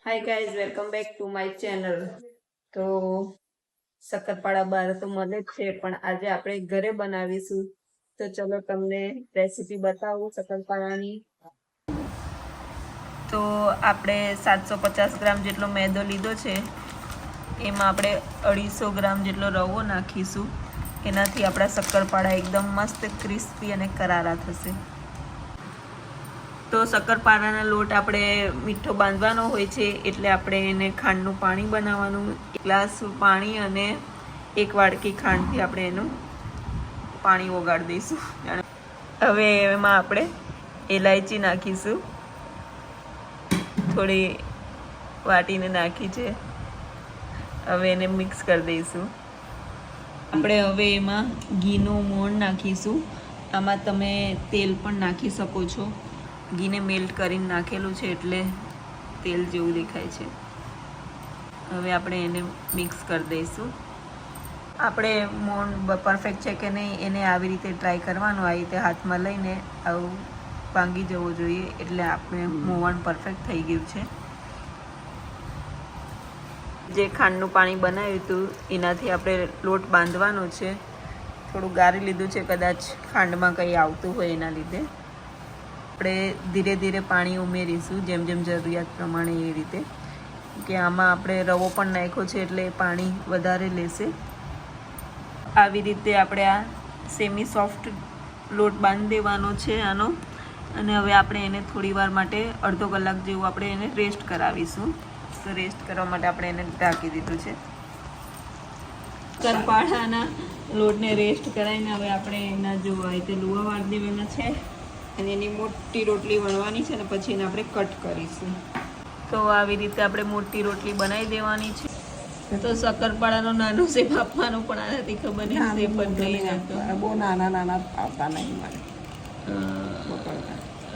Hi guys, welcome back to my channel. તો શક્કરપારા બહાર તો મળે જ છે, પણ આજે આપણે ઘરે બનાવીશું. તો ચલો તમને રેસીપી બતાવું શક્કરપારાની. તો આપણે 750 ગ્રામ જેટલો મેદો લીધો છે. એમાં આપણે 250 ગ્રામ જેટલો રવો નાખીશું. એનાથી આપણા શક્કરપારા એકદમ મસ્ત ક્રિસ્પી અને કરારા થશે. તો શક્કરપારાનો લોટ આપણે મીઠો બાંધવાનો હોય છે, એટલે આપણે એને ખાંડનું પાણી બનાવવાનું. 1 ગ્લાસ પાણી અને 1 વાડકી ખાંડથી આપણે એનું પાણી ઓગાળી દઈશું. હવે એમાં આપણે ઇલાયચી નાખીશું, થોડી વાટીને નાખી છે. હવે એને મિક્સ કરી દઈશું. આપણે હવે એમાં ઘીનું મોણ નાખીશું. આમાં તમે તેલ પણ નાખી શકો છો. ઘીને મેલ્ટ કરીને નાખેલું છે એટલે તેલ જેવું દેખાય છે. હવે આપણે એને મિક્સ કરી દઈશું. આપણે મોણ પરફેક્ટ છે કે નહીં એને આવી રીતે ટ્રાય કરવાનું. આવી રીતે હાથમાં લઈને આવું ભાંગી જવું જોઈએ, એટલે આપણે મોવણ પરફેક્ટ થઈ ગયું છે. જે ખાંડનું પાણી બનાવ્યું હતું એનાથી આપણે લોટ બાંધવાનો છે. થોડું ગાળી લીધું છે, કદાચ ખાંડમાં કંઈ આવતું હોય એના લીધે. આપણે ધીરે ધીરે પાણી ઉમેરીશું, જેમ જેમ જરૂરિયાત પ્રમાણે એ રીતે, કે આમાં આપણે રવો પણ નાખ્યો છે એટલે પાણી વધારે લેશે. આવી રીતે આપણે આ સેમી સોફ્ટ લોટ બાંધી દેવાનો છે આનો. અને હવે આપણે એને થોડી વાર માટે અડધો કલાક જેવું આપણે એને રેસ્ટ કરાવીશું. તો રેસ્ટ કરવા માટે આપણે એને ઢાંકી દીધું છે. શક્કરપારાના લોટને રેસ્ટ કરાવીને હવે આપણે એના જોવા રીતે લુવા વાળી દેવાના છે. અને એની મોટી રોટલી વણવાની છે, ને પછી એને આપણે કટ કરીશું. તો આવી રીતે આપણે મોટી રોટલી બનાવી દેવાની છે. તો શક્કરપારાનો નાનો શેપ આપવાનો પણ આનાથી ખબર નહીં શેપ જ નહીં રહેતો. બહુ નાના નાના આવતા નહીં મને.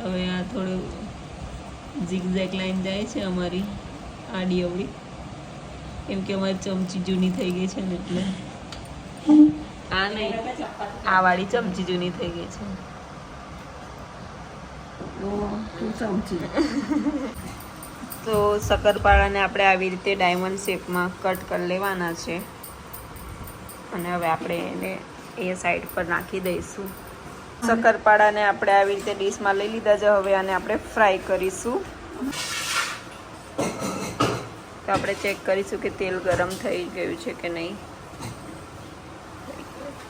હવે આ થોડું ઝીગઝેગ લાઈન જાય છે અમારી આડી અવળી, કેમ કે અમારી ચમચી જૂની થઈ ગઈ છે ને એટલે. આ નહીં, આ વાળી ચમચી જૂની થઈ ગઈ છે. તો શક્કરપારાને આપણે આવી રીતે ડાયમંડ શેપમાં કટ કરી લેવાના છે. અને હવે આપણે એને એ સાઈડ પર નાખી દઈશું. શક્કરપારાને આપણે આવી રીતે ડીશમાં લઈ લીધા છે. હવે આને આપણે ફ્રાય કરીશું. તો આપણે ચેક કરીશું કે તેલ ગરમ થઈ ગયું છે કે નહીં.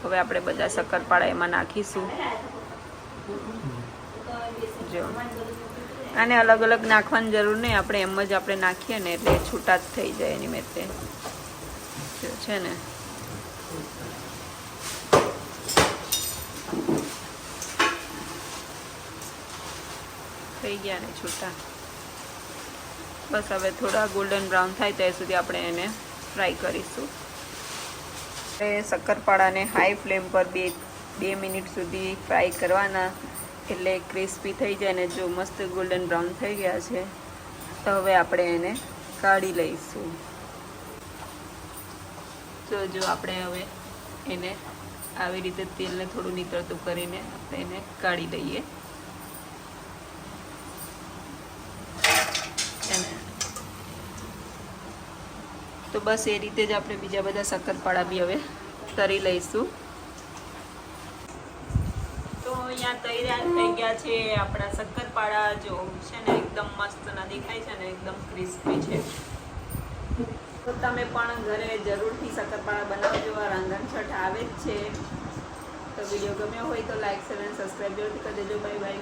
હવે આપણે બધા શક્કરપારા એમાં નાખીશું. જો આને અલગ અલગ નાખવાની જરૂર નહીં, આપણે એમ જ આપણે નાખીએ ને એટલે છૂટા જ થઈ જાય એની મેં તે છે ને. થઈ ગયા ને છૂટા. બસ હવે થોડા ગોલ્ડન બ્રાઉન થાય ત્યાં સુધી આપણે એને ફ્રાય કરીશું. શક્કરપારાને હાઈ ફ્લેમ પર 2 મિનિટ સુધી ફ્રાય કરવાના, એટલે ક્રિસ્પી થઈ જાય. ને જો મસ્ત ગોલ્ડન બ્રાઉન થઈ ગયા છે, તો હવે આપણે એને કાઢી લઈશું. તો જો આપણે હવે એને આવી રીતે તેલને થોડું નીતરતું કરીને આપણે એને કાઢી લઈએ. તો બસ એ રીતે જ આપણે બીજા બધા શક્કરપારા બી હવે તળી લઈશું. તો અહીંયા તૈયાર થઈ ગયા છે આપણા શક્કરપારા. જો છે ને એકદમ મસ્ત ના દેખાય છે ને, એકદમ ક્રિસ્પી છે. તો તમે પણ ઘરે જરૂરથી શક્કરપારા બનાવજો. આ રાંધણછટ આવે જ છે. તો વિડીયો ગમ્યો હોય તો લાઈક, શેર અને સબસ્ક્રાઈબ જરૂરથી કરી દેજો. Bye bye.